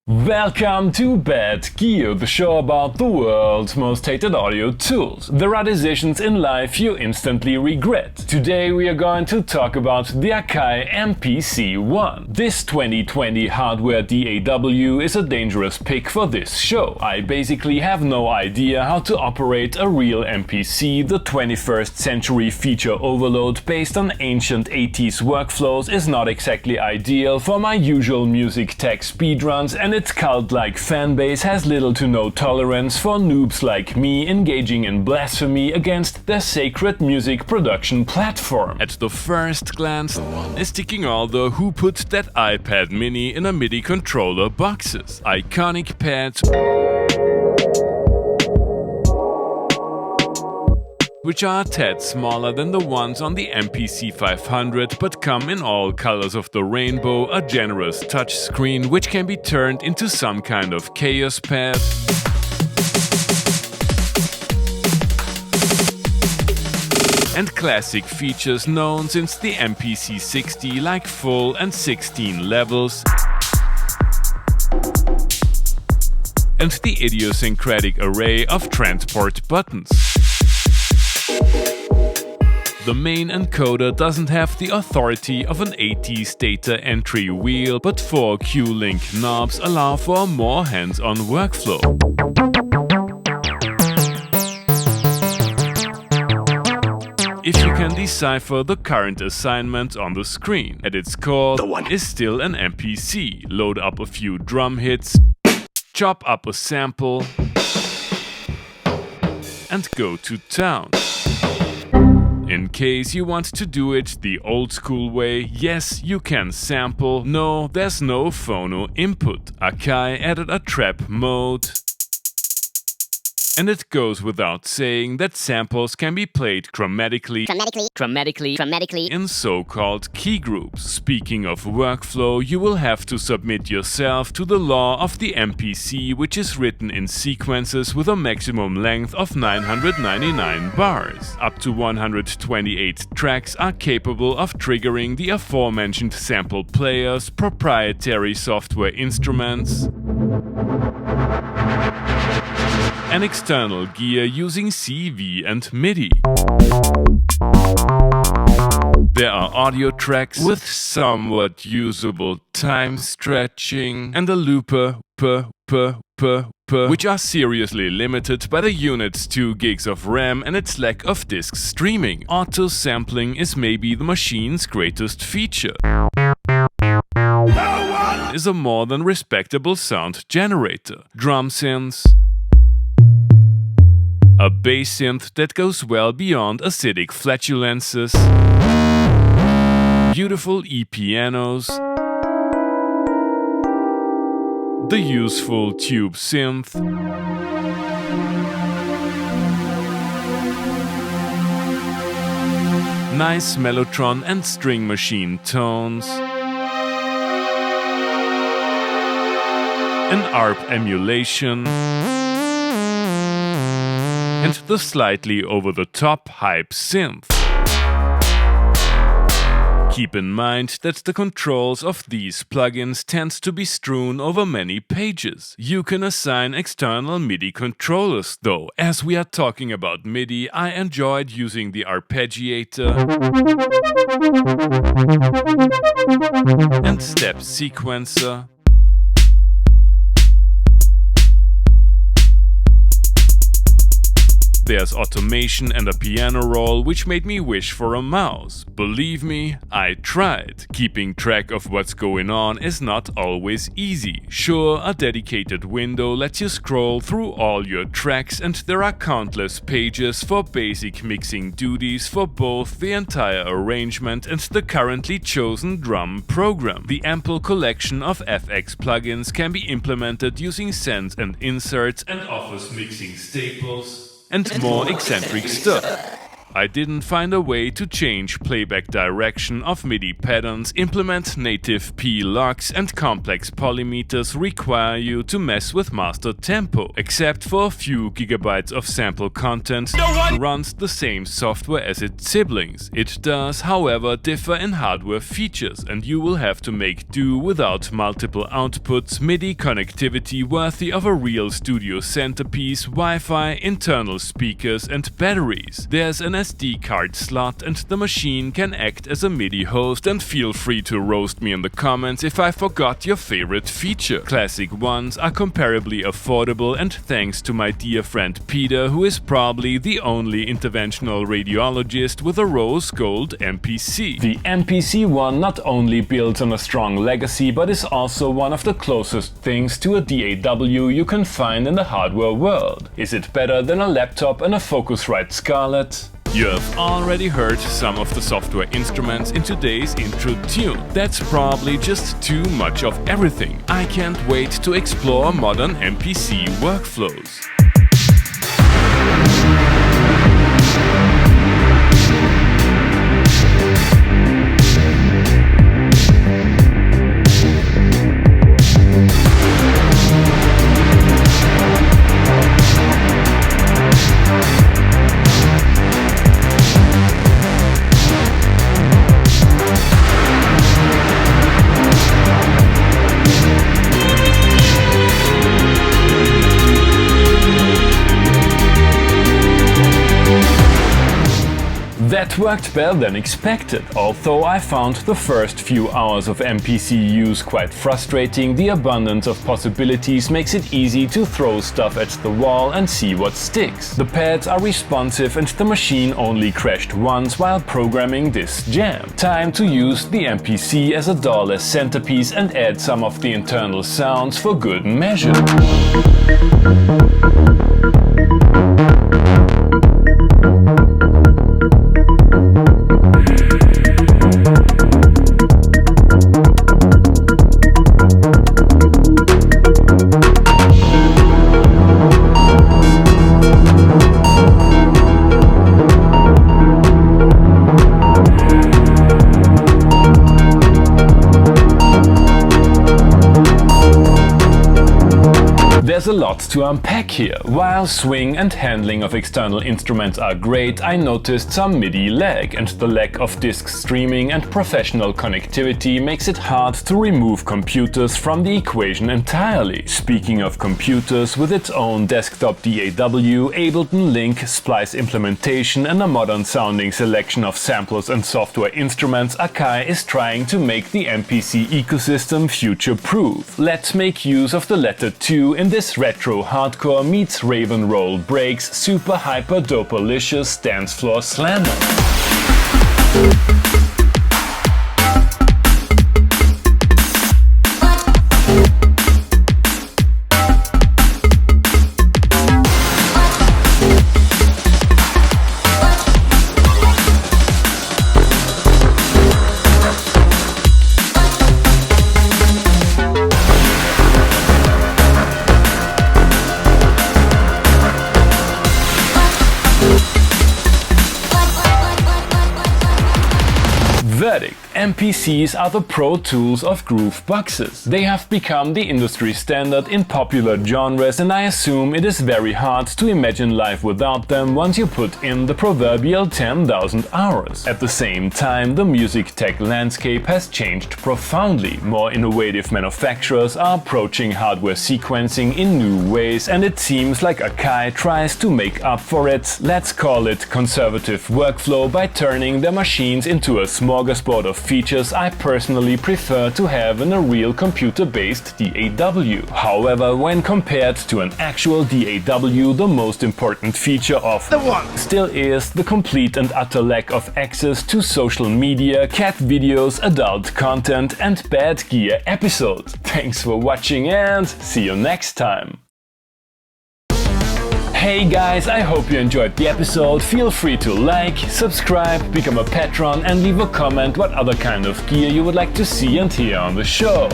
Welcome to Bad Gear, the show about the world's most hated audio tools. There are decisions in life you instantly regret. Today we are going to talk about the Akai MPC ONE. This 2020 hardware DAW is a dangerous pick for this show. I basically have no idea how to operate a real MPC. The 21st century feature overload based on ancient 80s workflows is not exactly ideal for my usual music tech speedruns, and its cult-like fanbase has little to no tolerance for noobs like me engaging in blasphemy against their sacred music production platform. At the first glance, is ticking all the "who put that iPad mini in a MIDI controller" boxes. Iconic pads which are a tad smaller than the ones on the MPC 500 but come in all colors of the rainbow, a generous touchscreen which can be turned into some kind of chaos pad, and classic features known since the MPC 60 like full and 16 levels, and the idiosyncratic array of transport buttons. The main encoder doesn't have the authority of an 80s data entry wheel, but 4 Q-Link knobs allow for a more hands-on workflow. If you can decipher the current assignment on the screen, at its core, the one is still an MPC. Load up a few drum hits, chop up a sample, and go to town. In case you want to do it the old school way, yes, you can sample. No, there's no phono input. Akai added a trap mode. And it goes without saying that samples can be played chromatically in so-called keygroups. Speaking of workflow, you will have to submit yourself to the law of the MPC, which is written in sequences with a maximum length of 999 bars. Up to 128 tracks are capable of triggering the aforementioned sample players, proprietary software instruments, and external gear using CV and MIDI. There are Audiotracks with somewhat usable Timestretching and a looper which are seriously limited by the unit's 2 gigs of RAM and its lack of disk streaming. AutoSampling is maybe the machine's greatest feature. Is a more than respectable sound generator. Drum synths, a bass synth that goes well beyond acidic flatulences, beautiful e-pianos, the useful tube synth, nice mellotron and string machine tones, an ARP emulation, and the slightly over-the-top hype synth. Keep in mind that the controls of these plugins tend to be strewn over many pages. You can assign external MIDI controllers, though. As we are talking about MIDI, I enjoyed using the Arpeggiator and step sequencer. There's automation and a piano roll, which made me wish for a mouse. Believe me, I tried. Keeping track of what's going on is not always easy. Sure, a dedicated window lets you scroll through all your tracks, and there are countless pages for basic mixing duties for both the entire arrangement and the currently chosen drum program. The ample collection of FX plugins can be implemented using sends and inserts and offers mixing staples and more eccentric stuff. I didn't find a way to change playback direction of MIDI patterns, implement native P locks, and complex polymeters require you to mess with master tempo. Except for a few gigabytes of sample content, it runs the same software as its siblings. It does, however, differ in hardware features, and you will have to make do without multiple outputs, MIDI connectivity worthy of a real studio centerpiece, Wi-Fi, internal speakers, and batteries. There's an SD card slot, and the machine can act as a MIDI host, and feel free to roast me in the comments if I forgot your favorite feature. Classic ones are comparably affordable, and thanks to my dear friend Peter, who is probably the only interventional radiologist with a rose gold MPC. The MPC ONE not only builds on a strong legacy, but is also one of the closest things to a DAW you can find in the hardware world. Is it better than a laptop and a Focusrite Scarlett? You have already heard some of the software instruments in today's intro tune. That's probably just too much of everything. I can't wait to explore modern MPC workflows. That worked better than expected. Although I found the first few hours of MPC use quite frustrating, the abundance of possibilities makes it easy to throw stuff at the wall and see what sticks. The pads are responsive and the machine only crashed once while programming this jam. Time to use the MPC as a DAW-less centerpiece and add some of the internal sounds for good measure. There's a lot to unpack here. While swing and handling of external instruments are great, I noticed some MIDI lag, and the lack of disk streaming and professional connectivity makes it hard to remove computers from the equation entirely. Speaking of computers, with its own desktop DAW, Ableton Link, Splice implementation, and a modern sounding selection of samplers and software instruments, Akai is trying to make the MPC ecosystem future-proof. Let's make use of the latter two in this retro hardcore meets Rave'n'Roll breaks super hyper dopalicious dance floor slammer. Verdict: MPCs are the pro tools of grooveboxes. They have become the industry standard in popular genres, and I assume it is very hard to imagine life without them once you put in the proverbial 10,000 hours. At the same time, the music tech landscape has changed profoundly. More innovative manufacturers are approaching hardware sequencing in new ways, and it seems like Akai tries to make up for it, let's call it conservative workflow, by turning their machines into a smorgasbord of features I personally prefer to have in a real computer-based DAW. However, when compared to an actual DAW, the most important feature of the one still is the complete and utter lack of access to social media, cat videos, adult content, and bad gear episodes. Thanks for watching and see you next time! Hey guys, I hope you enjoyed the episode. Feel free to like, subscribe, become a patron and leave a comment what other kind of gear you would like to see and hear on the show.